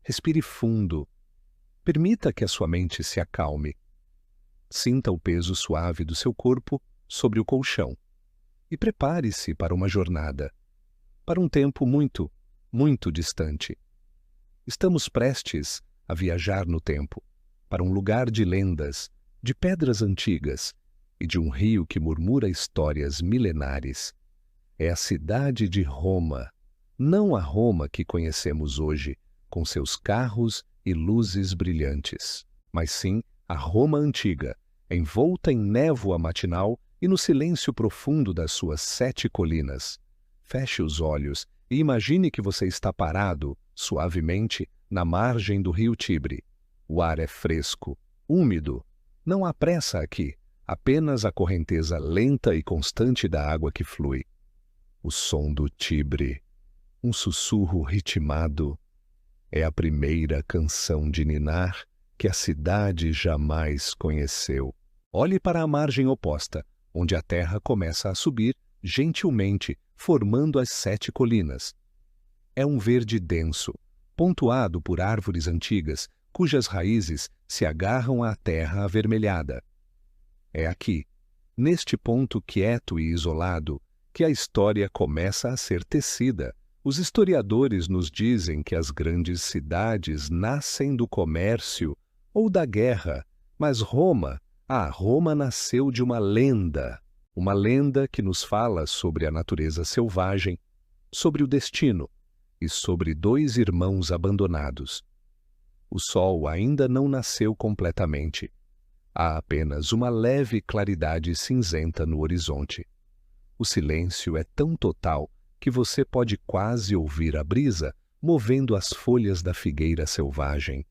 Respire fundo. Permita que a sua mente se acalme. Sinta o peso suave do seu corpo sobre o colchão. E prepare-se para uma jornada, para um tempo muito, muito distante. Estamos prestes a viajar no tempo, para um lugar de lendas, de pedras antigas e de um rio que murmura histórias milenares. É a cidade de Roma, não a Roma que conhecemos hoje, com seus carros e luzes brilhantes, mas sim a Roma antiga, envolta em névoa matinal e no silêncio profundo das suas 7 colinas. Feche os olhos e imagine que você está parado, suavemente, na margem do rio Tibre. O ar é fresco, úmido. Não há pressa aqui, apenas a correnteza lenta e constante da água que flui. O som do Tibre, um sussurro ritmado, é a primeira canção de ninar que a cidade jamais conheceu. Olhe para a margem oposta, onde a terra começa a subir gentilmente, formando as 7 colinas. É um verde denso, pontuado por árvores antigas, cujas raízes se agarram à terra avermelhada. É aqui, neste ponto quieto e isolado, que a história começa a ser tecida. Os historiadores nos dizem que as grandes cidades nascem do comércio ou da guerra, mas Roma nasceu de uma lenda que nos fala sobre a natureza selvagem, sobre o destino e sobre 2 irmãos abandonados. O sol ainda não nasceu completamente. Há apenas uma leve claridade cinzenta no horizonte. O silêncio é tão total que você pode quase ouvir a brisa movendo as folhas da figueira selvagem.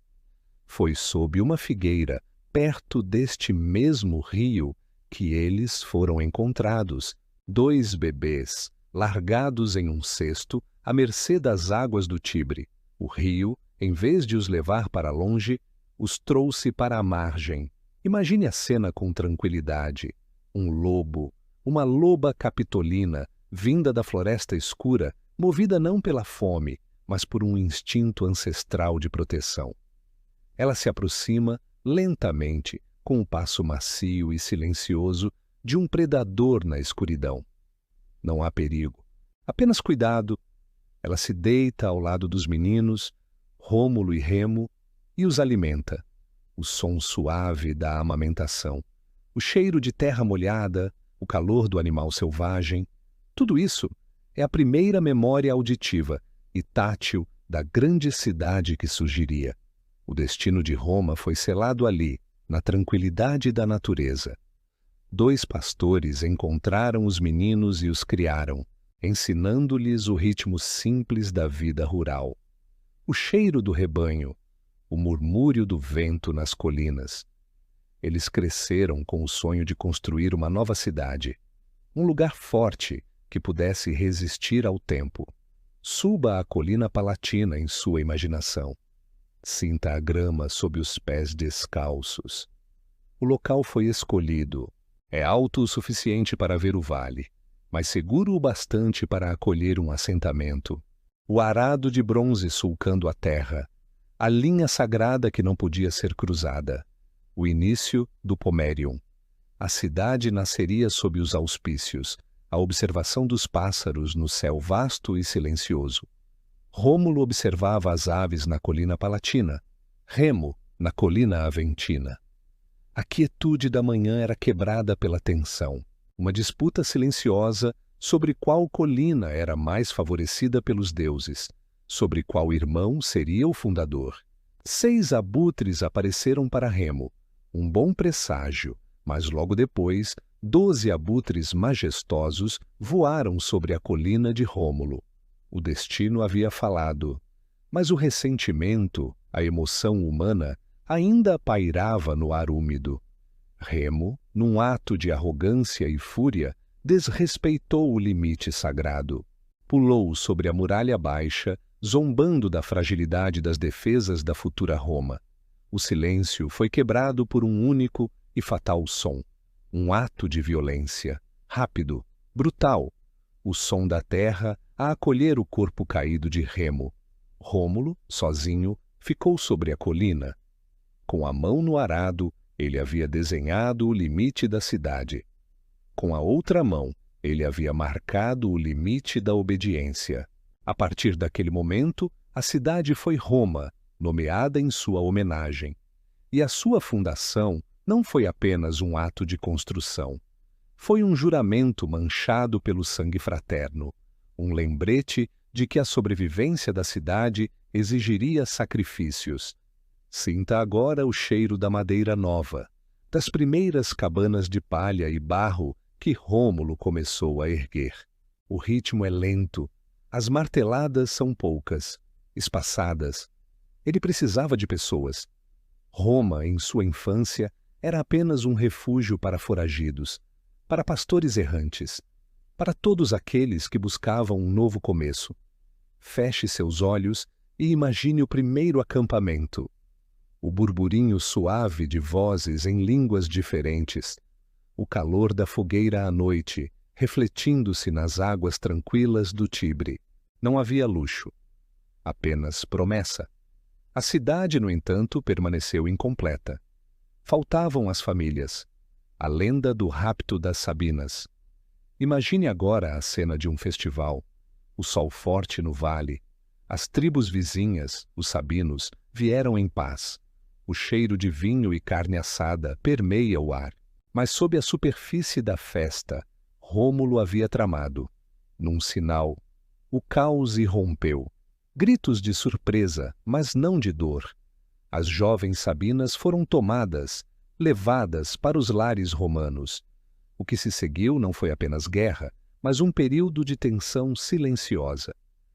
Foi sob uma figueira, perto deste mesmo rio, que eles foram encontrados, 2 bebês, largados em um cesto, à mercê das águas do Tibre. O rio, em vez de os levar para longe, os trouxe para a margem. Imagine a cena com tranquilidade. Um lobo, uma loba capitolina, vinda da floresta escura, movida não pela fome, mas por um instinto ancestral de proteção. Ela se aproxima lentamente, com o passo macio e silencioso de um predador na escuridão. Não há perigo, apenas cuidado. Ela se deita ao lado dos meninos, Rômulo e Remo, e os alimenta. O som suave da amamentação, o cheiro de terra molhada, o calor do animal selvagem, tudo isso é a primeira memória auditiva e tátil da grande cidade que surgiria. O destino de Roma foi selado ali, na tranquilidade da natureza. 2 pastores encontraram os meninos e os criaram, ensinando-lhes o ritmo simples da vida rural. O cheiro do rebanho, o murmúrio do vento nas colinas. Eles cresceram com o sonho de construir uma nova cidade, um lugar forte que pudesse resistir ao tempo. Suba a colina palatina em sua imaginação. Sinta a grama sob os pés descalços. O local foi escolhido. É alto o suficiente para ver o vale, mas seguro o bastante para acolher um assentamento. O arado de bronze sulcando a terra, a linha sagrada que não podia ser cruzada, o início do Pomerium. A cidade nasceria sob os auspícios, a observação dos pássaros no céu vasto e silencioso. Rômulo observava as aves na colina palatina, Remo na colina aventina. A quietude da manhã era quebrada pela tensão, uma disputa silenciosa sobre qual colina era mais favorecida pelos deuses, sobre qual irmão seria o fundador. 6 abutres apareceram para Remo, um bom presságio, mas logo depois 12 abutres majestosos voaram sobre a colina de Rômulo. O destino havia falado, mas o ressentimento, a emoção humana, ainda pairava no ar úmido. Remo, num ato de arrogância e fúria, desrespeitou o limite sagrado. Pulou sobre a muralha baixa, zombando da fragilidade das defesas da futura Roma. O silêncio foi quebrado por um único e fatal som. Um ato de violência, rápido, brutal. O som da terra a acolher o corpo caído de Remo. Rômulo, sozinho, ficou sobre a colina. Com a mão no arado, ele havia desenhado o limite da cidade. Com a outra mão, ele havia marcado o limite da obediência. A partir daquele momento, a cidade foi Roma, nomeada em sua homenagem. E a sua fundação não foi apenas um ato de construção. Foi um juramento manchado pelo sangue fraterno, um lembrete de que a sobrevivência da cidade exigiria sacrifícios. Sinta agora o cheiro da madeira nova, das primeiras cabanas de palha e barro que Rômulo começou a erguer. O ritmo é lento, as marteladas são poucas, espaçadas. Ele precisava de pessoas. Roma, em sua infância, era apenas um refúgio para foragidos, para pastores errantes, para todos aqueles que buscavam um novo começo. Feche seus olhos e imagine o primeiro acampamento. O burburinho suave de vozes em línguas diferentes, o calor da fogueira à noite, refletindo-se nas águas tranquilas do Tibre. Não havia luxo, apenas promessa. A cidade, no entanto, permaneceu incompleta. Faltavam as famílias, a lenda do rapto das Sabinas. Imagine agora a cena de um festival, o sol forte no vale. As tribos vizinhas, os sabinos, vieram em paz. O cheiro de vinho e carne assada permeia o ar. Mas sob a superfície da festa, Rômulo havia tramado. Num sinal, o caos irrompeu. Gritos de surpresa, mas não de dor. As jovens sabinas foram tomadas, levadas para os lares romanos. O que se seguiu não foi apenas guerra, mas um período de tensão silenciosa.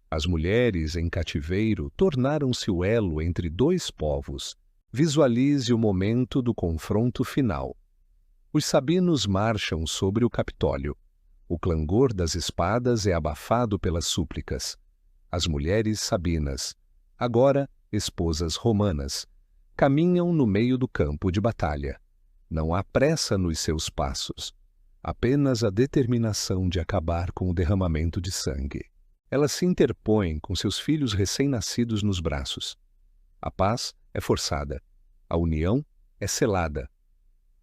As mulheres em cativeiro tornaram-se o elo entre dois povos. Visualize o momento do confronto final. Os sabinos marcham sobre o Capitólio. O clangor das espadas é abafado pelas súplicas. As mulheres sabinas, agora esposas romanas, caminham no meio do campo de batalha. Não há pressa nos seus passos, apenas a determinação de acabar com o derramamento de sangue. Elas se interpõem com seus filhos recém-nascidos nos braços. A paz é forçada, a união é selada.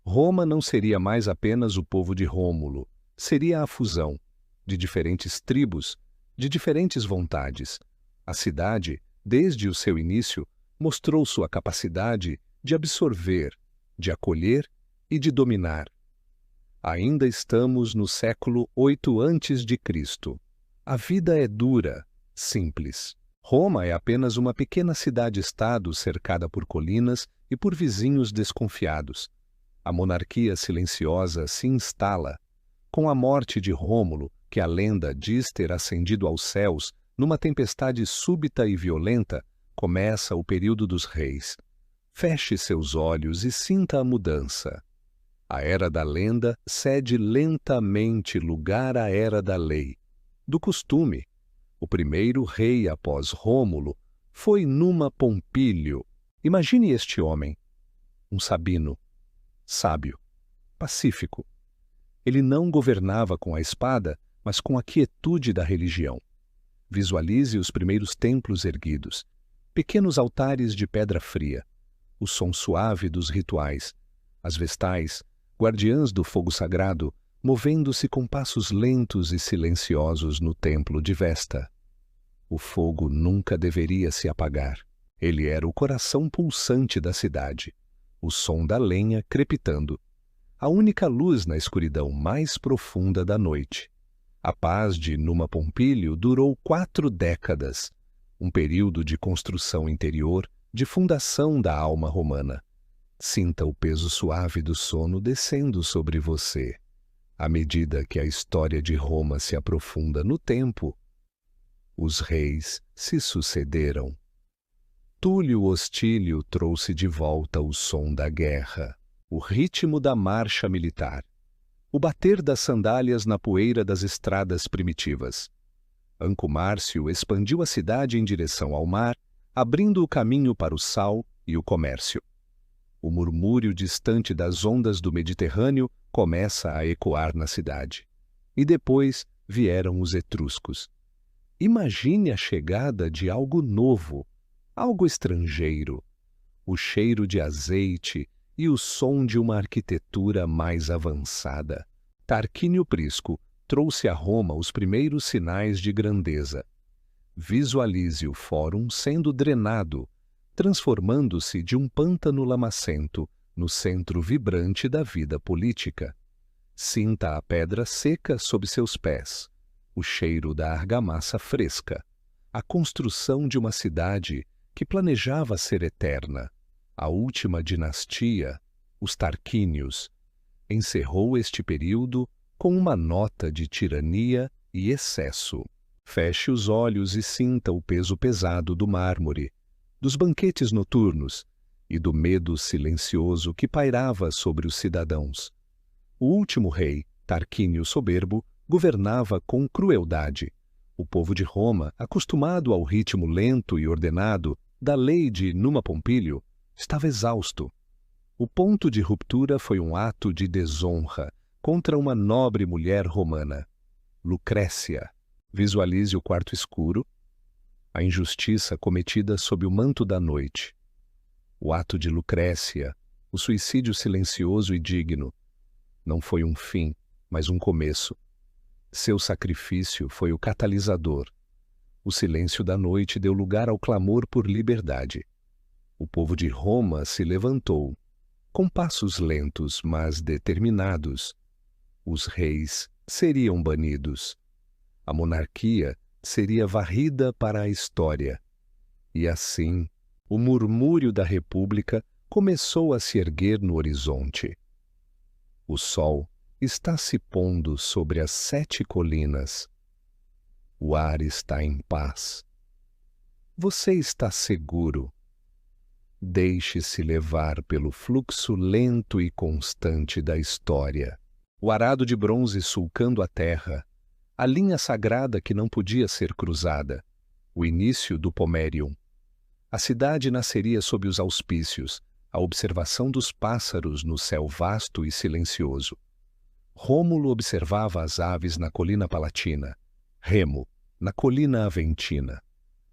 Roma não seria mais apenas o povo de Rômulo, seria a fusão de diferentes tribos, de diferentes vontades. A cidade, desde o seu início, mostrou sua capacidade de absorver, de acolher e de dominar. Ainda estamos no século 8 a.C. A vida é dura, simples. Roma é apenas uma pequena cidade-estado cercada por colinas e por vizinhos desconfiados. A monarquia silenciosa se instala. Com a morte de Rômulo, que a lenda diz ter ascendido aos céus, numa tempestade súbita e violenta, começa o período dos reis. Feche seus olhos e sinta a mudança. A era da lenda cede lentamente lugar à era da lei, do costume. O primeiro rei após Rômulo foi Numa Pompílio. Imagine este homem, um sabino, sábio, pacífico. Ele não governava com a espada, mas com a quietude da religião. Visualize os primeiros templos erguidos, pequenos altares de pedra fria, o som suave dos rituais, as vestais, guardiãs do fogo sagrado, movendo-se com passos lentos e silenciosos no templo de Vesta. O fogo nunca deveria se apagar. Ele era o coração pulsante da cidade, o som da lenha crepitando, a única luz na escuridão mais profunda da noite. A paz de Numa Pompílio durou 4 décadas, um período de construção interior, de fundação da alma romana. Sinta o peso suave do sono descendo sobre você. À medida que a história de Roma se aprofunda no tempo, os reis se sucederam. Túlio Hostílio trouxe de volta o som da guerra, o ritmo da marcha militar, o bater das sandálias na poeira das estradas primitivas. Anco Márcio expandiu a cidade em direção ao mar, abrindo o caminho para o sal e o comércio. O murmúrio distante das ondas do Mediterrâneo começa a ecoar na cidade. E depois vieram os etruscos. Imagine a chegada de algo novo, algo estrangeiro, o cheiro de azeite e o som de uma arquitetura mais avançada. Tarquínio Prisco trouxe a Roma os primeiros sinais de grandeza. Visualize o fórum sendo drenado, transformando-se de um pântano lamacento no centro vibrante da vida política. Sinta a pedra seca sob seus pés, o cheiro da argamassa fresca, a construção de uma cidade que planejava ser eterna. A última dinastia, os Tarquínios, encerrou este período com uma nota de tirania e excesso. Feche os olhos e sinta o peso pesado do mármore, dos banquetes noturnos e do medo silencioso que pairava sobre os cidadãos. O último rei, Tarquínio Soberbo, governava com crueldade. O povo de Roma, acostumado ao ritmo lento e ordenado da lei de Numa Pompílio, estava exausto. O ponto de ruptura foi um ato de desonra contra uma nobre mulher romana, Lucrécia. Visualize o quarto escuro, a injustiça cometida sob o manto da noite. O ato de Lucrécia, o suicídio silencioso e digno, não foi um fim, mas um começo. Seu sacrifício foi o catalisador. O silêncio da noite deu lugar ao clamor por liberdade. O povo de Roma se levantou, com passos lentos, mas determinados. Os reis seriam banidos. A monarquia seria varrida para a história. E assim, o murmúrio da República começou a se erguer no horizonte. O sol está se pondo sobre as 7 colinas. O ar está em paz. Você está seguro. Deixe-se levar pelo fluxo lento e constante da história. O arado de bronze sulcando a terra, a linha sagrada que não podia ser cruzada, o início do Pomerium. A cidade nasceria sob os auspícios, a observação dos pássaros no céu vasto e silencioso. Rômulo observava as aves na colina palatina, Remo, na colina aventina.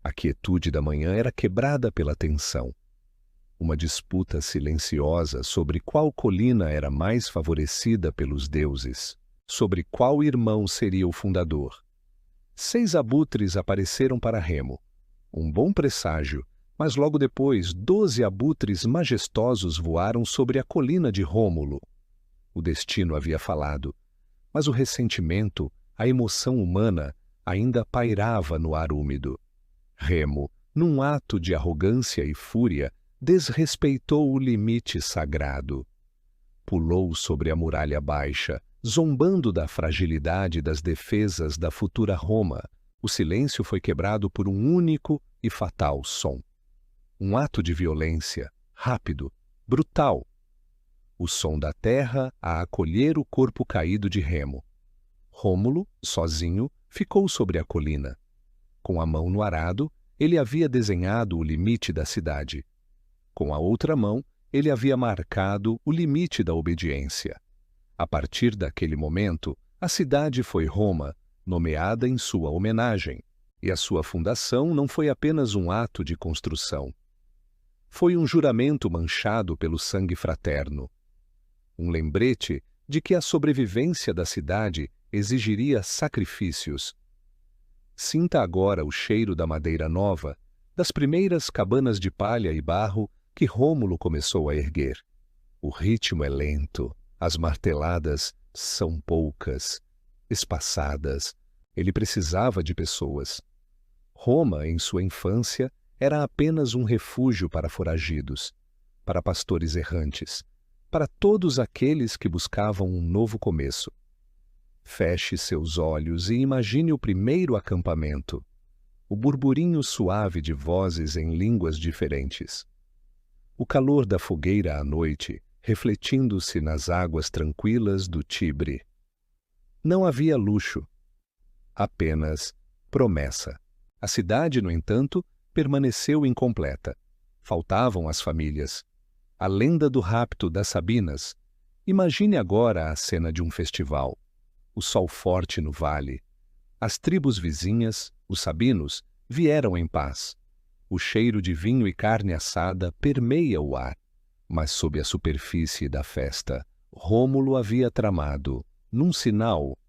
A quietude da manhã era quebrada pela tensão. Uma disputa silenciosa sobre qual colina era mais favorecida pelos deuses, sobre qual irmão seria o fundador. 6 abutres apareceram para Remo, um bom presságio, mas logo depois 12 abutres majestosos voaram sobre a colina de Rômulo. O destino havia falado, mas o ressentimento, a emoção humana, ainda pairava no ar úmido. Remo, num ato de arrogância e fúria, desrespeitou o limite sagrado. Pulou sobre a muralha baixa, zombando da fragilidade das defesas da futura Roma. O silêncio foi quebrado por um único e fatal som. Um ato de violência, rápido, brutal. O som da terra a acolher o corpo caído de Remo. Rômulo, sozinho, ficou sobre a colina. Com a mão no arado, ele havia desenhado o limite da cidade. Com a outra mão, ele havia marcado o limite da obediência. A partir daquele momento, a cidade foi Roma, nomeada em sua homenagem, e a sua fundação não foi apenas um ato de construção. Foi um juramento manchado pelo sangue fraterno. Um lembrete de que a sobrevivência da cidade exigiria sacrifícios. Sinta agora o cheiro da madeira nova, das primeiras cabanas de palha e barro que Rômulo começou a erguer. O ritmo é lento, as marteladas são poucas, espaçadas. Ele precisava de pessoas. Roma, em sua infância, era apenas um refúgio para foragidos, para pastores errantes, para todos aqueles que buscavam um novo começo. Feche seus olhos e imagine o primeiro acampamento, o burburinho suave de vozes em línguas diferentes. O calor da fogueira à noite, refletindo-se nas águas tranquilas do Tibre. Não havia luxo, apenas promessa. A cidade, no entanto, permaneceu incompleta. Faltavam as famílias. A lenda do rapto das Sabinas. Imagine agora a cena de um festival. O sol forte no vale. As tribos vizinhas, os sabinos, vieram em paz. O cheiro de vinho e carne assada permeia o ar, mas sob a superfície da festa, Rômulo havia tramado, num sinal,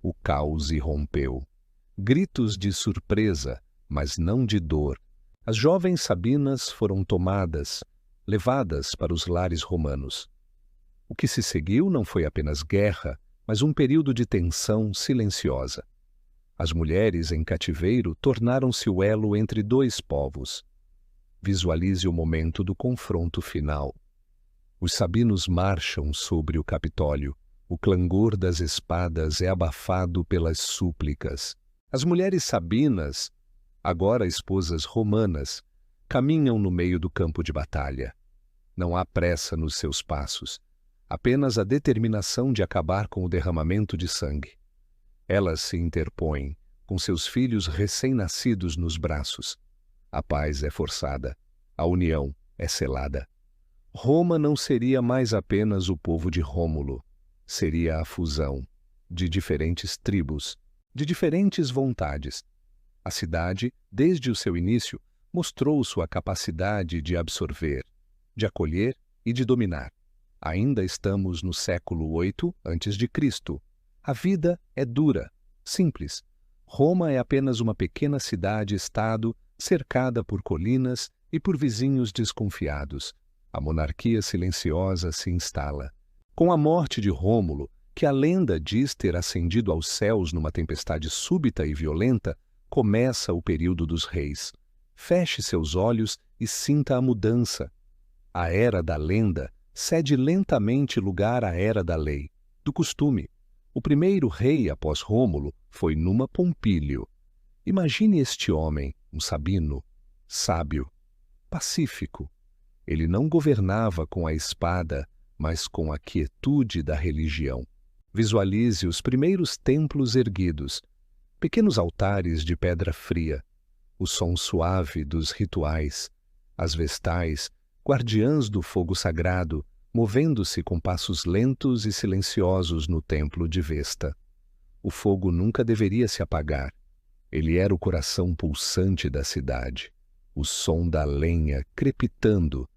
o caos irrompeu. Gritos de surpresa, mas não de dor. As jovens sabinas foram tomadas, levadas para os lares romanos. O que se seguiu não foi apenas guerra, mas um período de tensão silenciosa. As mulheres em cativeiro tornaram-se o elo entre dois povos. Visualize o momento do confronto final. Os sabinos marcham sobre o Capitólio. O clangor das espadas é abafado pelas súplicas. As mulheres sabinas, agora esposas romanas, caminham no meio do campo de batalha. Não há pressa nos seus passos, apenas a determinação de acabar com o derramamento de sangue. Elas se interpõem, com seus filhos recém-nascidos nos braços. A paz é forçada, a união é selada. Roma não seria mais apenas o povo de Rômulo, seria a fusão de diferentes tribos, de diferentes vontades. A cidade, desde o seu início, mostrou sua capacidade de absorver, de acolher e de dominar. Ainda estamos no século VIII a.C. A vida é dura, simples. Roma é apenas uma pequena cidade-estado cercada por colinas e por vizinhos desconfiados. A monarquia silenciosa se instala. Com a morte de Rômulo, que a lenda diz ter ascendido aos céus numa tempestade súbita e violenta, começa o período dos reis. Feche seus olhos e sinta a mudança. A era da lenda cede lentamente lugar à era da lei, do costume. O primeiro rei após Rômulo foi Numa Pompílio. Imagine este homem, um sabino, sábio, pacífico. Ele não governava com a espada, mas com a quietude da religião. Visualize os primeiros templos erguidos, pequenos altares de pedra fria, o som suave dos rituais, as vestais, guardiãs do fogo sagrado, movendo-se com passos lentos e silenciosos no templo de Vesta. O fogo nunca deveria se apagar. Ele era o coração pulsante da cidade, o som da lenha crepitando,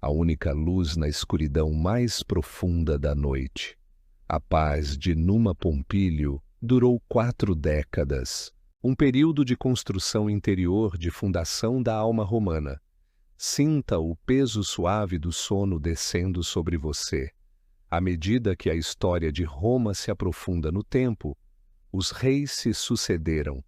a única luz na escuridão mais profunda da noite. A paz de Numa Pompílio durou 4 décadas, um período de construção interior de fundação da alma romana. Sinta o peso suave do sono descendo sobre você. À medida que a história de Roma se aprofunda no tempo, os reis se sucederam.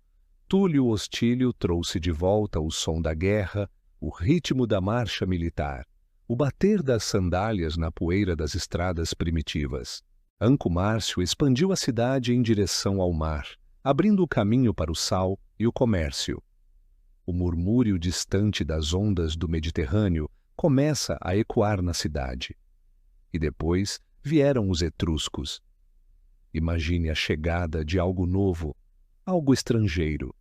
Túlio Hostílio trouxe de volta o som da guerra, o ritmo da marcha militar, o bater das sandálias na poeira das estradas primitivas. Anco Márcio expandiu a cidade em direção ao mar, abrindo o caminho para o sal e o comércio. O murmúrio distante das ondas do Mediterrâneo começa a ecoar na cidade. E depois vieram os etruscos. Imagine a chegada de algo novo, algo estrangeiro.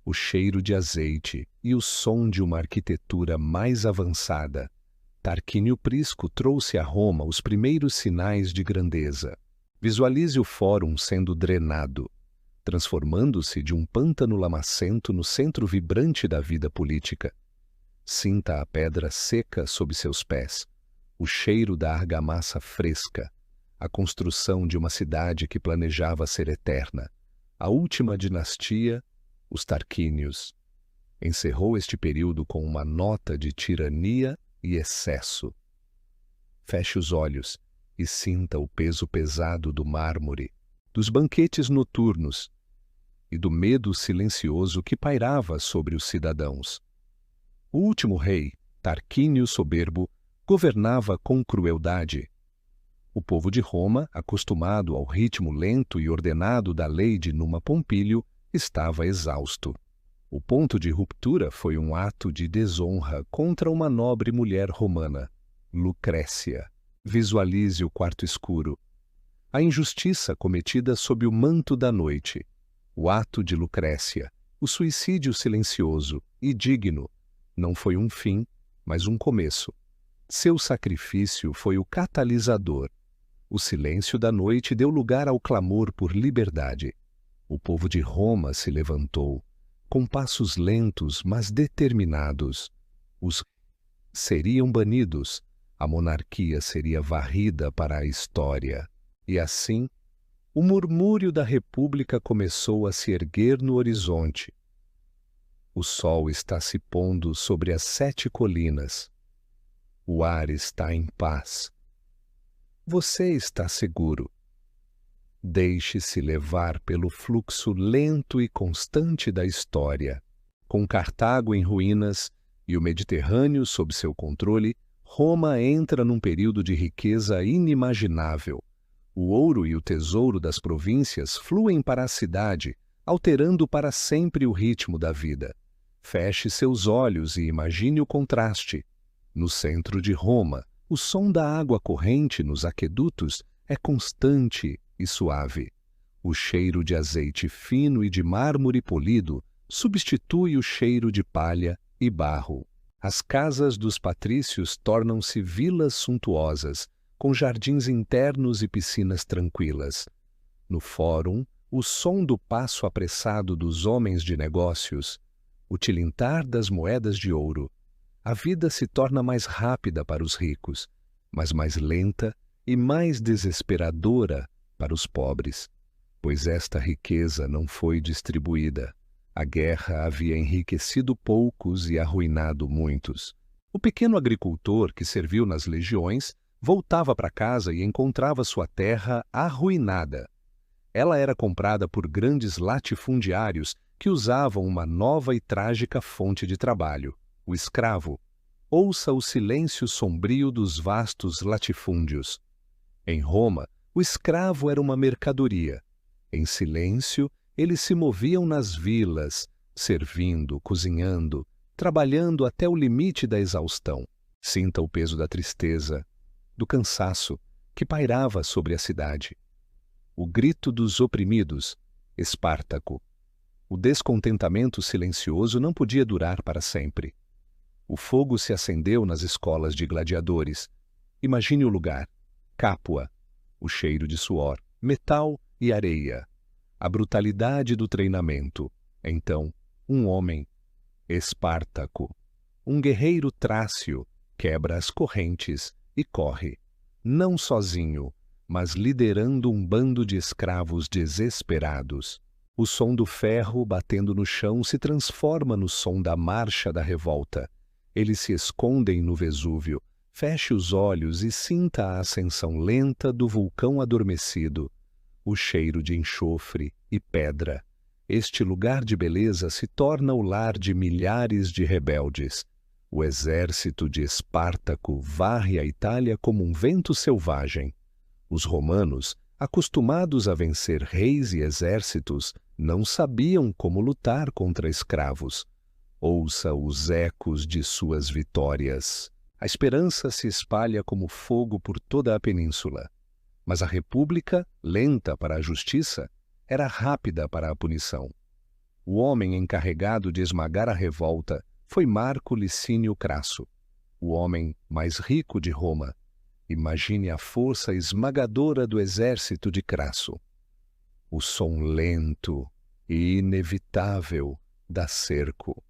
O cheiro de azeite e o som de uma arquitetura mais avançada. Tarquínio Prisco trouxe a Roma os primeiros sinais de grandeza. Visualize o fórum sendo drenado, transformando-se de um pântano lamacento no centro vibrante da vida política. Sinta a pedra seca sob seus pés, o cheiro da argamassa fresca, a construção de uma cidade que planejava ser eterna. A última dinastia, os Tarquínios, encerrou este período com uma nota de tirania e excesso. Feche os olhos e sinta o peso pesado do mármore, dos banquetes noturnos e do medo silencioso que pairava sobre os cidadãos. O último rei, Tarquínio Soberbo, governava com crueldade. O povo de Roma, acostumado ao ritmo lento e ordenado da lei de Numa Pompílio, estava exausto. O ponto de ruptura foi um ato de desonra contra uma nobre mulher romana, Lucrécia. Visualize o quarto escuro. A injustiça cometida sob o manto da noite. O ato de Lucrécia, o suicídio silencioso e digno, não foi um fim, mas um começo. Seu sacrifício foi o catalisador. O silêncio da noite deu lugar ao clamor por liberdade. O povo de Roma se levantou, Com passos lentos, mas determinados, os seriam banidos, a monarquia seria varrida para a história. E assim, o murmúrio da República começou a se erguer no horizonte. O sol está se pondo sobre as 7 colinas. O ar está em paz. Você está seguro. Deixe-se levar pelo fluxo lento e constante da história. Com Cartago em ruínas e o Mediterrâneo sob seu controle, Roma entra num período de riqueza inimaginável. O ouro e o tesouro das províncias fluem para a cidade, alterando para sempre o ritmo da vida. Feche seus olhos e imagine o contraste. No centro de Roma, o som da água corrente nos aquedutos é constante e suave. O cheiro de azeite fino e de mármore polido substitui o cheiro de palha e barro. As casas dos patrícios tornam-se vilas suntuosas, com jardins internos e piscinas tranquilas. No fórum, o som do passo apressado dos homens de negócios, o tilintar das moedas de ouro. A vida se torna mais rápida para os ricos, mas mais lenta e mais desesperadora para os pobres, pois esta riqueza não foi distribuída. A guerra havia enriquecido poucos e arruinado muitos. O pequeno agricultor que serviu nas legiões voltava para casa e encontrava sua terra arruinada. Ela era comprada por grandes latifundiários que usavam uma nova e trágica fonte de trabalho, o escravo. Ouça o silêncio sombrio dos vastos latifúndios. Em Roma, o escravo era uma mercadoria. Em silêncio, eles se moviam nas vilas, servindo, cozinhando, trabalhando até o limite da exaustão. Sinta o peso da tristeza, do cansaço que pairava sobre a cidade. O grito dos oprimidos, Espartaco. O descontentamento silencioso não podia durar para sempre. O fogo se acendeu nas escolas de gladiadores. Imagine o lugar. Capua, o cheiro de suor, metal e areia. A brutalidade do treinamento. Então, um homem, Espartaco, um guerreiro trácio, quebra as correntes e corre, não sozinho, mas liderando um bando de escravos desesperados. O som do ferro batendo no chão se transforma no som da marcha da revolta. Eles se escondem no Vesúvio. Feche os olhos e sinta a ascensão lenta do vulcão adormecido. O cheiro de enxofre e pedra. Este lugar de beleza se torna o lar de milhares de rebeldes. O exército de Espartaco varre a Itália como um vento selvagem. Os romanos, acostumados a vencer reis e exércitos, não sabiam como lutar contra escravos. Ouça os ecos de suas vitórias. A esperança se espalha como fogo por toda a península. Mas a República, lenta para a justiça, era rápida para a punição. O homem encarregado de esmagar a revolta foi Marco Licínio Crasso, o homem mais rico de Roma. Imagine a força esmagadora do exército de Crasso. O som lento e inevitável da cerco.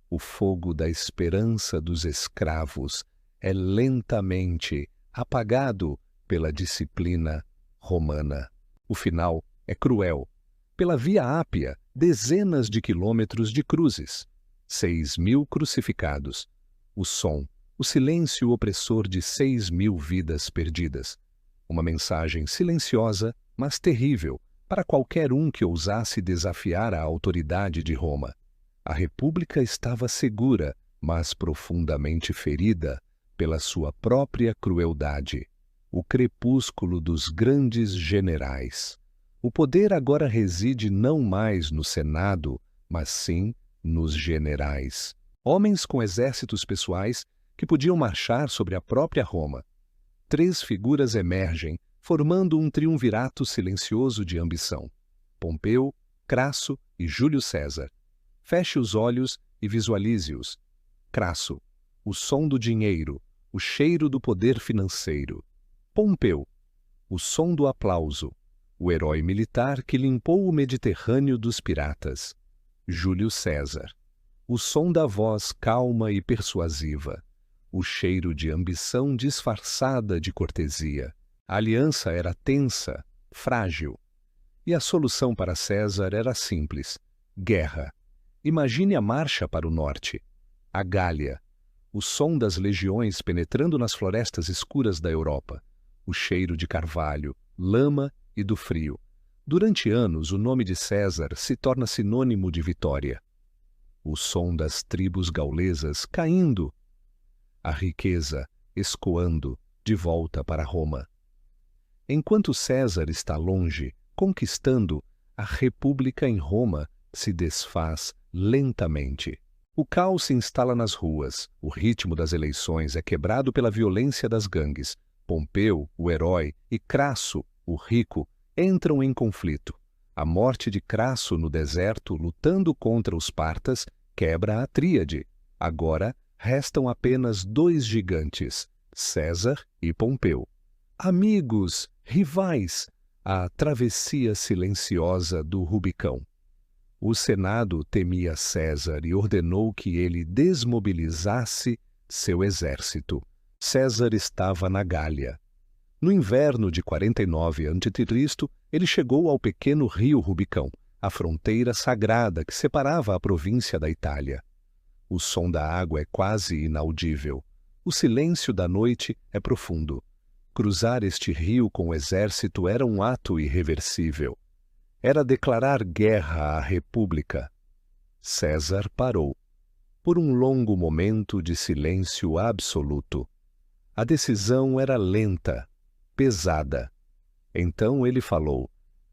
O fogo da esperança dos escravos é lentamente apagado pela disciplina romana. O final é cruel. Pela Via Ápia, dezenas de quilômetros de cruzes, 6.000 crucificados. O som, o silêncio opressor de 6.000 vidas perdidas. Uma mensagem silenciosa, mas terrível, para qualquer um que ousasse desafiar a autoridade de Roma. A República estava segura, mas profundamente ferida pela sua própria crueldade. O crepúsculo dos grandes generais. O poder agora reside não mais no Senado, mas sim nos generais. Homens com exércitos pessoais que podiam marchar sobre a própria Roma. 3 figuras emergem, formando um triunvirato silencioso de ambição. Pompeu, Crasso e Júlio César. Feche os olhos e visualize-os. Crasso, o som do dinheiro, o cheiro do poder financeiro. Pompeu, o som do aplauso, o herói militar que limpou o Mediterrâneo dos piratas. Júlio César. O som da voz calma e persuasiva. O cheiro de ambição disfarçada de cortesia. A aliança era tensa, frágil. E a solução para César era simples: guerra. Imagine a marcha para o norte. A Gália. O som das legiões penetrando nas florestas escuras da Europa. O cheiro de carvalho, lama e do frio. Durante anos, o nome de César se torna sinônimo de vitória. O som das tribos gaulesas caindo. A riqueza escoando de volta para Roma. Enquanto César está longe, conquistando, a república em Roma se desfaz lentamente. O caos se instala nas ruas, o ritmo das eleições é quebrado pela violência das gangues. Pompeu, o herói, e Crasso, o rico, entram em conflito. A morte de Crasso no deserto, lutando contra os partas, quebra a tríade. Agora restam apenas dois gigantes, César e Pompeu. Amigos, rivais, a travessia silenciosa do Rubicão. O Senado temia César e ordenou que ele desmobilizasse seu exército. César estava na Gália. No inverno de 49 a.C., ele chegou ao pequeno rio Rubicão, a fronteira sagrada que separava a província da Itália. O som da água é quase inaudível. O silêncio da noite é profundo. Cruzar este rio com o exército era um ato irreversível. Era declarar guerra à República. César parou. Por um longo momento de silêncio absoluto. A decisão era lenta, pesada. Então ele falou: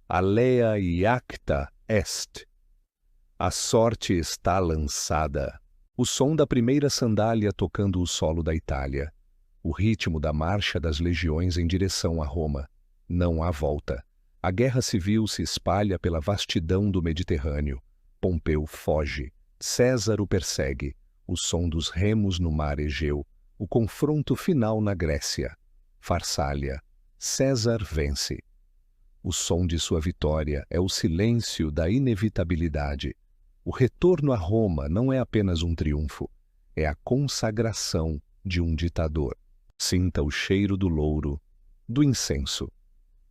Alea iacta est. A sorte está lançada. O som da primeira sandália tocando o solo da Itália. O ritmo da marcha das legiões em direção a Roma. Não há volta. A guerra civil se espalha pela vastidão do Mediterrâneo. Pompeu foge. César o persegue. O som dos remos no mar Egeu. O confronto final na Grécia. Farsália. César vence. O som de sua vitória é o silêncio da inevitabilidade. O retorno a Roma não é apenas um triunfo, é a consagração de um ditador. Sinta o cheiro do louro, do incenso.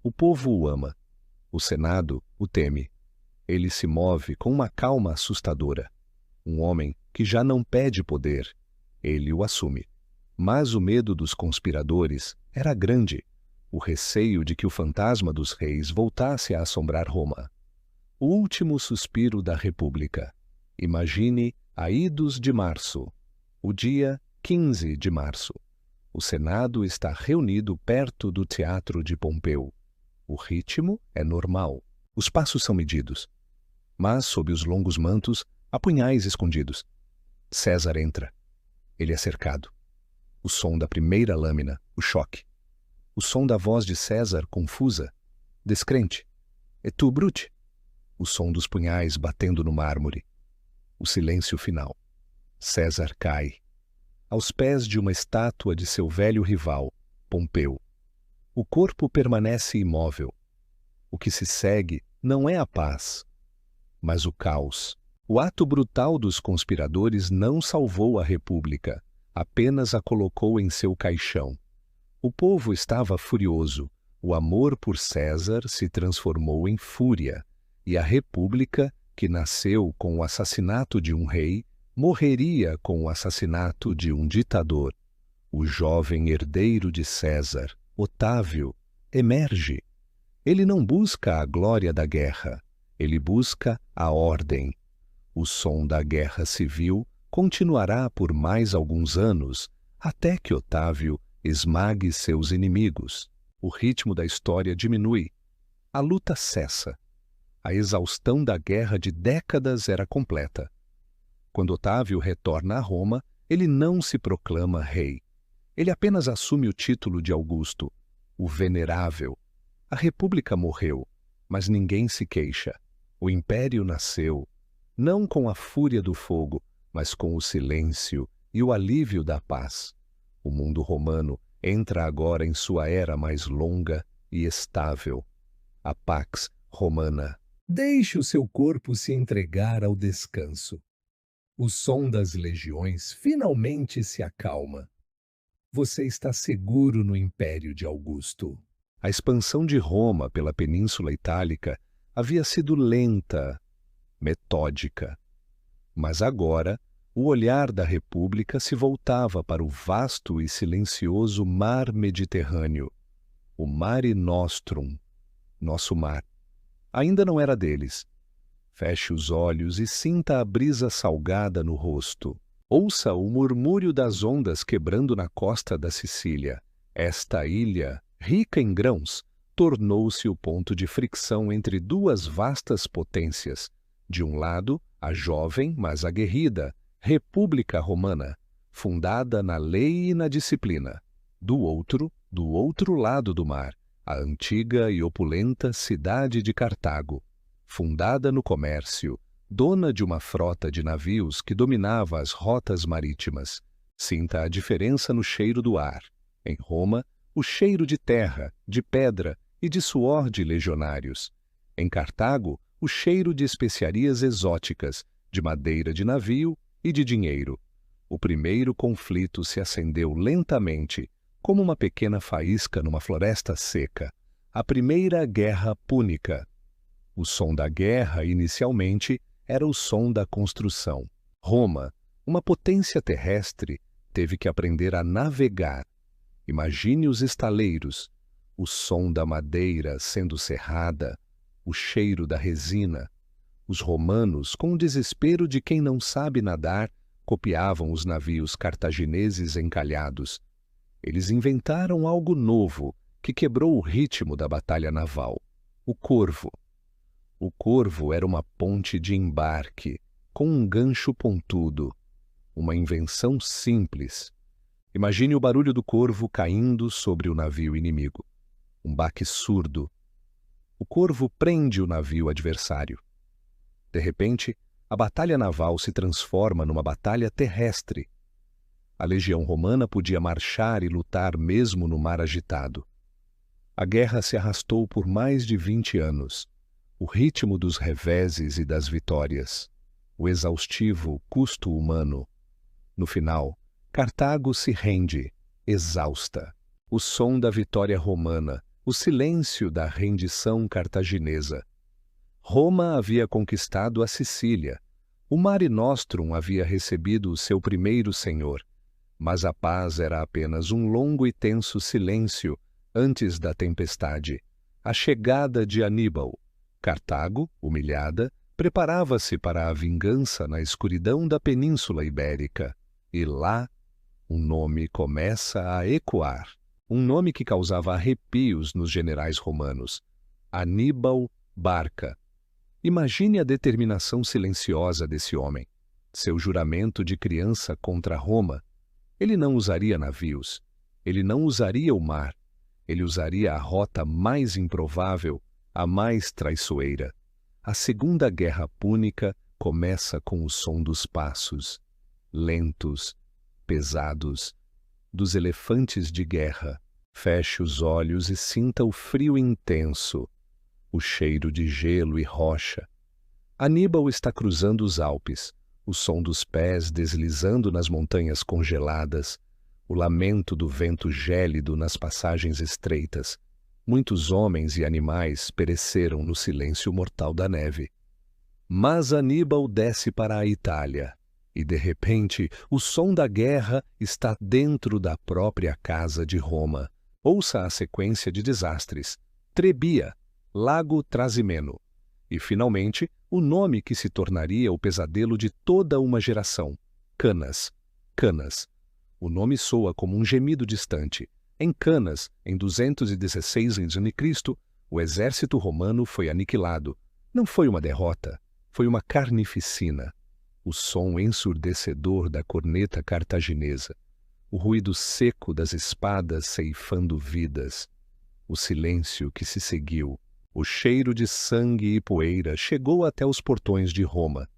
O povo o ama. O Senado o teme. Ele se move com uma calma assustadora. Um homem que já não pede poder, ele o assume. Mas o medo dos conspiradores era grande. O receio de que o fantasma dos reis voltasse a assombrar Roma. O último suspiro da República. Imagine a idos de março, o dia 15 de março. O Senado está reunido perto do Teatro de Pompeu. O ritmo é normal. Os passos são medidos. Mas, sob os longos mantos, há punhais escondidos. César entra. Ele é cercado. O som da primeira lâmina, o choque. O som da voz de César confusa, descrente. Et tu, Brute? O som dos punhais batendo no mármore. O silêncio final. César cai. Aos pés de uma estátua de seu velho rival, Pompeu. O corpo permanece imóvel. O que se segue não é a paz, mas o caos. O ato brutal dos conspiradores não salvou a República, apenas a colocou em seu caixão. O povo estava furioso. O amor por César se transformou em fúria, e a República, que nasceu com o assassinato de um rei, morreria com o assassinato de um ditador. O jovem herdeiro de César, Otávio, emerge. Ele não busca a glória da guerra, ele busca a ordem. O som da guerra civil continuará por mais alguns anos, até que Otávio esmague seus inimigos. O ritmo da história diminui. A luta cessa. A exaustão da guerra de décadas era completa. Quando Otávio retorna a Roma, ele não se proclama rei. Ele apenas assume o título de Augusto, o Venerável. A República morreu, mas ninguém se queixa. O Império nasceu, não com a fúria do fogo, mas com o silêncio e o alívio da paz. O mundo romano entra agora em sua era mais longa e estável. A Pax Romana. Deixe o seu corpo se entregar ao descanso. O som das legiões finalmente se acalma. Você está seguro no Império de Augusto. A expansão de Roma pela Península Itálica havia sido lenta, metódica. Mas agora, o olhar da República se voltava para o vasto e silencioso mar Mediterrâneo, o Mare Nostrum, nosso mar. Ainda não era deles. Feche os olhos e sinta a brisa salgada no rosto. Ouça o murmúrio das ondas quebrando na costa da Sicília. Esta ilha, rica em grãos, tornou-se o ponto de fricção entre duas vastas potências. De um lado, a jovem, mas aguerrida, República Romana, fundada na lei e na disciplina. Do outro lado do mar, a antiga e opulenta cidade de Cartago, fundada no comércio, dona de uma frota de navios que dominava as rotas marítimas. Sinta a diferença no cheiro do ar. Em Roma, o cheiro de terra, de pedra e de suor de legionários. Em Cartago, o cheiro de especiarias exóticas, de madeira de navio e de dinheiro. O primeiro conflito se acendeu lentamente, como uma pequena faísca numa floresta seca. A Primeira Guerra Púnica. O som da guerra, inicialmente, era o som da construção. Roma, uma potência terrestre, teve que aprender a navegar. Imagine os estaleiros, o som da madeira sendo serrada, o cheiro da resina. Os romanos, com o desespero de quem não sabe nadar, copiavam os navios cartagineses encalhados. Eles inventaram algo novo que quebrou o ritmo da batalha naval: o corvo. O corvo era uma ponte de embarque, com um gancho pontudo. Uma invenção simples. Imagine o barulho do corvo caindo sobre o navio inimigo. Um baque surdo. O corvo prende o navio adversário. De repente, a batalha naval se transforma numa batalha terrestre. A legião romana podia marchar e lutar mesmo no mar agitado. A guerra se arrastou por mais de 20 anos. O ritmo dos reveses e das vitórias. O exaustivo custo humano. No final, Cartago se rende, exausta. O som da vitória romana, o silêncio da rendição cartaginesa. Roma havia conquistado a Sicília. O Mare Nostrum havia recebido o seu primeiro senhor. Mas a paz era apenas um longo e tenso silêncio antes da tempestade. A chegada de Aníbal. Cartago, humilhada, preparava-se para a vingança na escuridão da Península Ibérica. E lá, um nome começa a ecoar. Um nome que causava arrepios nos generais romanos. Aníbal Barca. Imagine a determinação silenciosa desse homem. Seu juramento de criança contra Roma. Ele não usaria navios. Ele não usaria o mar. Ele usaria a rota mais improvável, a mais traiçoeira. A Segunda Guerra Púnica começa com o som dos passos, lentos, pesados, dos elefantes de guerra. Feche os olhos e sinta o frio intenso, o cheiro de gelo e rocha. Aníbal está cruzando os Alpes, o som dos pés deslizando nas montanhas congeladas, o lamento do vento gélido nas passagens estreitas. Muitos homens e animais pereceram no silêncio mortal da neve. Mas Aníbal desce para a Itália, e de repente o som da guerra está dentro da própria casa de Roma. Ouça a sequência de desastres: Trebia, Lago Trasimeno. E, finalmente, o nome que se tornaria o pesadelo de toda uma geração: Canas. Canas. O nome soa como um gemido distante. Em Canas, em 216 a.C., o exército romano foi aniquilado. Não foi uma derrota, foi uma carnificina. O som ensurdecedor da corneta cartaginesa, o ruído seco das espadas ceifando vidas, o silêncio que se seguiu, o cheiro de sangue e poeira chegou até os portões de Roma.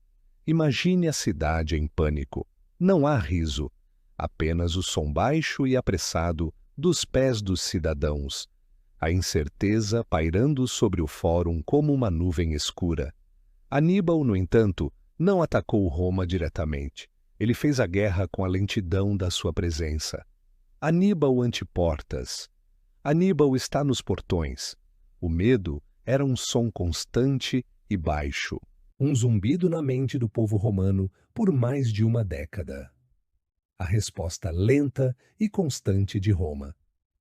Imagine a cidade em pânico. Não há riso, apenas o som baixo e apressado dos pés dos cidadãos. a incerteza pairando sobre o fórum como uma nuvem escura. Aníbal, no entanto, não atacou Roma diretamente. Ele fez a guerra com a lentidão da sua presença. Aníbal ante portas. Aníbal está nos portões. O medo era um som constante e baixo, um zumbido na mente do povo romano por mais de uma década. A resposta lenta e constante de Roma.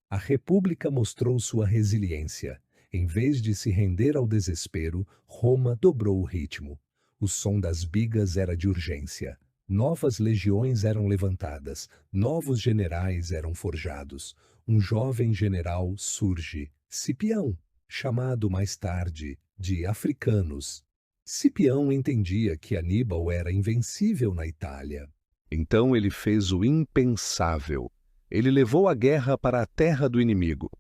A República mostrou sua resiliência. Em vez de se render ao desespero, Roma dobrou o ritmo. O som das bigas era de urgência. Novas legiões eram levantadas, novos generais eram forjados. Um jovem general surge, Cipião, chamado mais tarde de Africanus. Cipião entendia que Aníbal era invencível na Itália. Então ele fez o impensável. Ele levou a guerra para a terra do inimigo.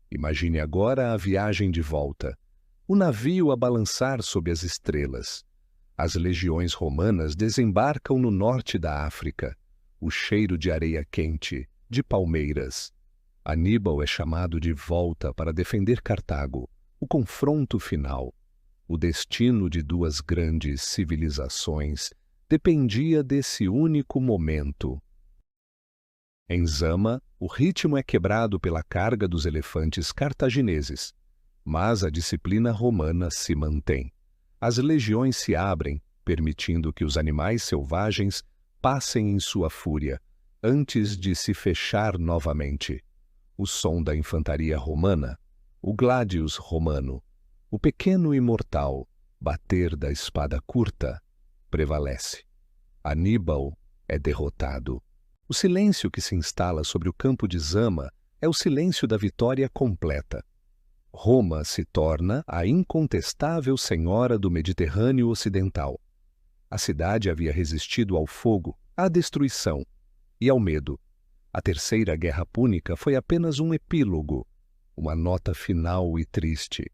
Imagine agora a viagem de volta. O navio a balançar sob as estrelas. As legiões romanas desembarcam no norte da África. O cheiro de areia quente, de palmeiras. Aníbal é chamado de volta para defender Cartago. O confronto final. O destino de duas grandes civilizações dependia desse único momento. Em Zama, o ritmo é quebrado pela carga dos elefantes cartagineses, mas a disciplina romana se mantém. As legiões se abrem, permitindo que os animais selvagens passem em sua fúria, antes de se fechar novamente. O som da infantaria romana, o gladius romano, o pequeno imortal, bater da espada curta, prevalece. Aníbal é derrotado. O silêncio que se instala sobre o campo de Zama é o silêncio da vitória completa. Roma se torna a incontestável senhora do Mediterrâneo Ocidental. A cidade havia resistido ao fogo, à destruição e ao medo. A Terceira Guerra Púnica foi apenas um epílogo, uma nota final e triste.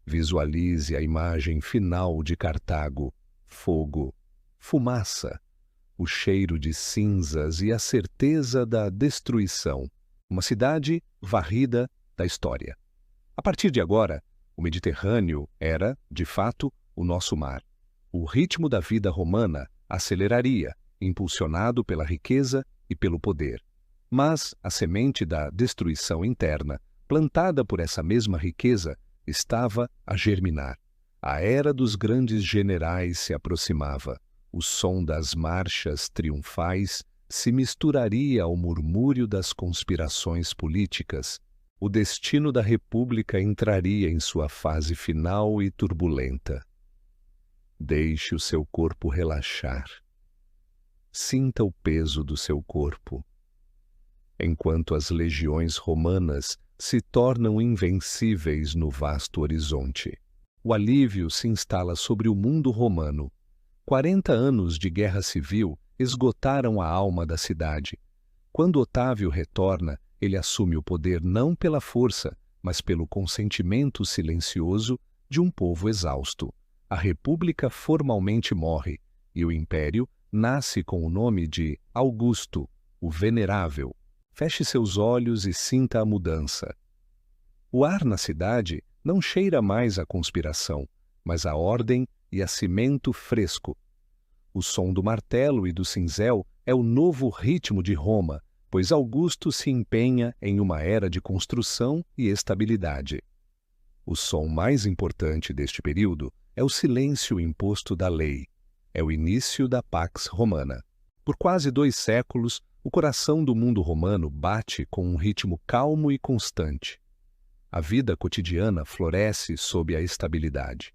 Visualize a imagem final de Cartago: fogo, fumaça, o cheiro de cinzas e a certeza da destruição. Uma cidade varrida da história. A partir de agora, o Mediterrâneo era, de fato, o nosso mar. O ritmo da vida romana aceleraria, impulsionado pela riqueza e pelo poder. Mas a semente da destruição interna, plantada por essa mesma riqueza, estava a germinar. A era dos grandes generais se aproximava. O som das marchas triunfais se misturaria ao murmúrio das conspirações políticas. O destino da República entraria em sua fase final e turbulenta. Deixe o seu corpo relaxar. Sinta o peso do seu corpo. Enquanto as legiões romanas se tornam invencíveis no vasto horizonte. O alívio se instala sobre o mundo romano. 40 anos de guerra civil esgotaram a alma da cidade. Quando Otávio retorna, ele assume o poder não pela força, mas pelo consentimento silencioso de um povo exausto. A República formalmente morre, e o Império nasce com o nome de Augusto, o Venerável. Feche seus olhos e sinta a mudança. O ar na cidade não cheira mais a conspiração, mas a ordem e a cimento fresco. O som do martelo e do cinzel é o novo ritmo de Roma, pois Augusto se empenha em uma era de construção e estabilidade. O som mais importante deste período é o silêncio imposto da lei. É o início da Pax Romana. Por quase 2 séculos, o coração do mundo romano bate com um ritmo calmo e constante. A vida cotidiana floresce sob a estabilidade.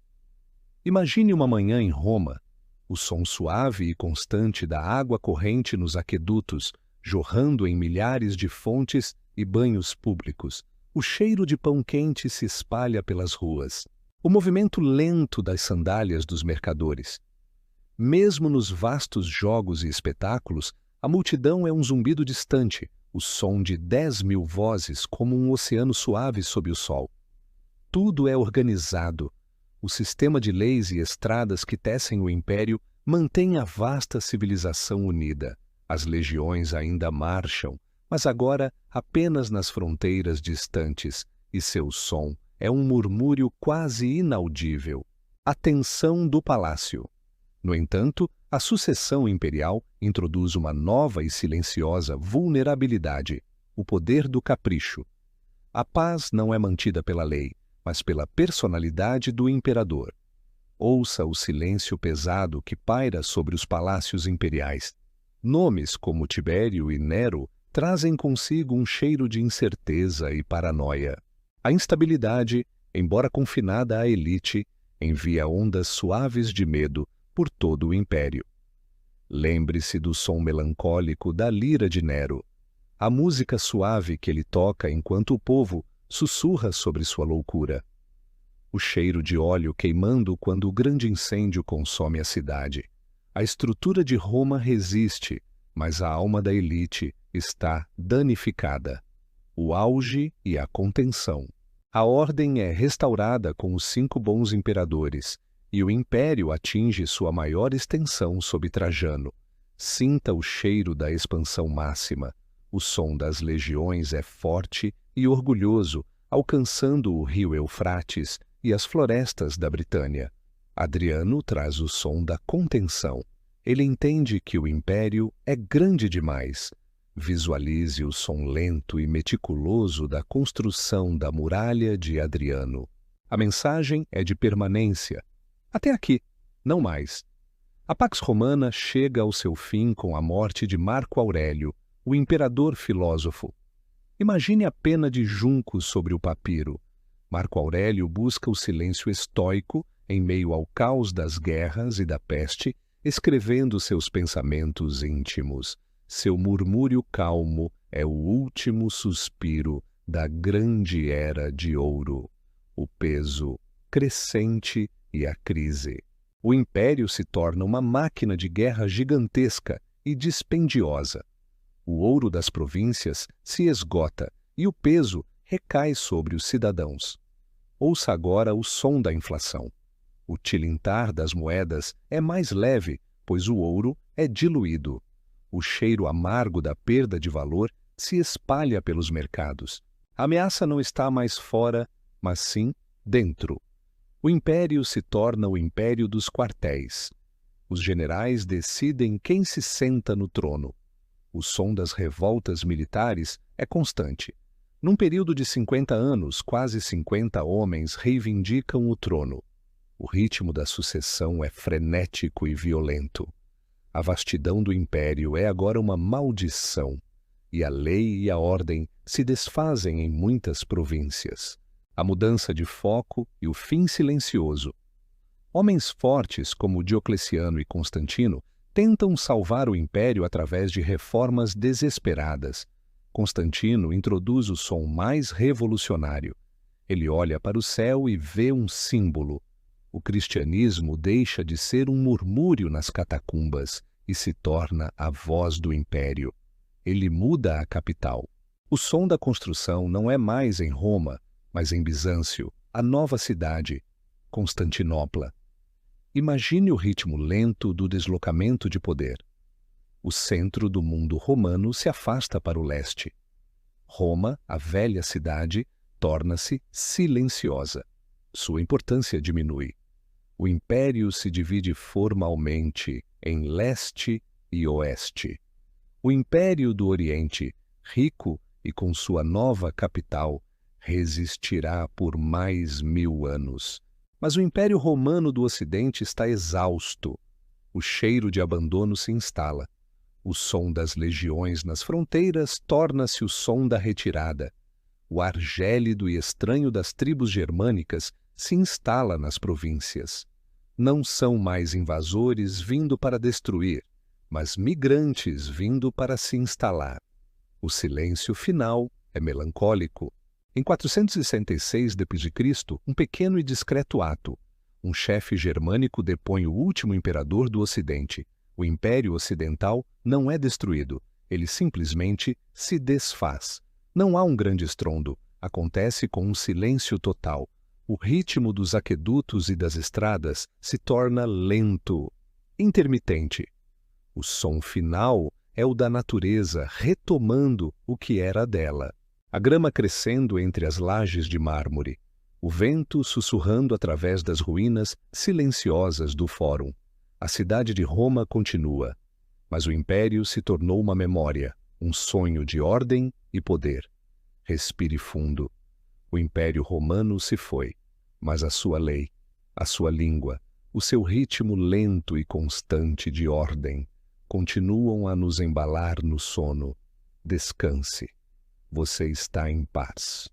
Imagine uma manhã em Roma, o som suave e constante da água corrente nos aquedutos, jorrando em milhares de fontes e banhos públicos. O cheiro de pão quente se espalha pelas ruas. O movimento lento das sandálias dos mercadores. Mesmo nos vastos jogos e espetáculos, a multidão é um zumbido distante, o som de 10.000 vozes como um oceano suave sob o sol. Tudo é organizado. O sistema de leis e estradas que tecem o império mantém a vasta civilização unida. As legiões ainda marcham, mas agora apenas nas fronteiras distantes, e seu som é um murmúrio quase inaudível. A tensão do palácio. No entanto, a sucessão imperial introduz uma nova e silenciosa vulnerabilidade, o poder do capricho. A paz não é mantida pela lei, mas pela personalidade do imperador. Ouça o silêncio pesado que paira sobre os palácios imperiais. Nomes como Tibério e Nero trazem consigo um cheiro de incerteza e paranoia. A instabilidade, embora confinada à elite, envia ondas suaves de medo por todo o império. Lembre-se do som melancólico da lira de Nero, a música suave que ele toca enquanto o povo sussurra sobre sua loucura. O cheiro de óleo queimando quando o grande incêndio consome a cidade. A estrutura de Roma resiste, mas a alma da elite está danificada. O auge e a contenção. A ordem é restaurada com os 5 bons imperadores, e o império atinge sua maior extensão sob Trajano. Sinta o cheiro da expansão máxima. O som das legiões é forte e orgulhoso, alcançando o rio Eufrates e as florestas da Britânia. Adriano traz o som da contenção. Ele entende que o império é grande demais. Visualize o som lento e meticuloso da construção da muralha de Adriano. A mensagem é de permanência. Até aqui, não mais. A Pax Romana chega ao seu fim com a morte de Marco Aurélio, o imperador filósofo. Imagine a pena de junco sobre o papiro. Marco Aurélio busca o silêncio estoico em meio ao caos das guerras e da peste, escrevendo seus pensamentos íntimos. Seu murmúrio calmo é o último suspiro da grande era de ouro. O peso crescente e a crise. O império se torna uma máquina de guerra gigantesca e dispendiosa. O ouro das províncias se esgota e o peso recai sobre os cidadãos. Ouça agora o som da inflação. O tilintar das moedas é mais leve, pois o ouro é diluído. O cheiro amargo da perda de valor se espalha pelos mercados. A ameaça não está mais fora, mas sim dentro. O império se torna o império dos quartéis. Os generais decidem quem se senta no trono. O som das revoltas militares é constante. Num período de 50 anos, quase 50 homens reivindicam o trono. O ritmo da sucessão é frenético e violento. A vastidão do império é agora uma maldição, e a lei e a ordem se desfazem em muitas províncias. A mudança de foco e o fim silencioso. Homens fortes como Diocleciano e Constantino tentam salvar o império através de reformas desesperadas. Constantino introduz o som mais revolucionário. Ele olha para o céu e vê um símbolo. O cristianismo deixa de ser um murmúrio nas catacumbas e se torna a voz do império. Ele muda a capital. O som da construção não é mais em Roma, mas em Bizâncio, a nova cidade, Constantinopla. Imagine o ritmo lento do deslocamento de poder. O centro do mundo romano se afasta para o leste. Roma, a velha cidade, torna-se silenciosa. Sua importância diminui. O império se divide formalmente em leste e oeste. O império do Oriente, rico e com sua nova capital, resistirá por mais 1000 anos. Mas o Império Romano do Ocidente está exausto. O cheiro de abandono se instala. O som das legiões nas fronteiras torna-se o som da retirada. O ar gélido e estranho das tribos germânicas se instala nas províncias. Não são mais invasores vindo para destruir, mas migrantes vindo para se instalar. O silêncio final é melancólico. Em 466 d.C., um pequeno e discreto ato. Um chefe germânico depõe o último imperador do Ocidente. O Império Ocidental não é destruído, ele simplesmente se desfaz. Não há um grande estrondo, acontece com um silêncio total. O ritmo dos aquedutos e das estradas se torna lento, intermitente. O som final é o da natureza retomando o que era dela. A grama crescendo entre as lajes de mármore, o vento sussurrando através das ruínas silenciosas do Fórum. A cidade de Roma continua, mas o império se tornou uma memória, um sonho de ordem e poder. Respire fundo. O Império Romano se foi, mas a sua lei, a sua língua, o seu ritmo lento e constante de ordem continuam a nos embalar no sono. Descanse. Você está em paz.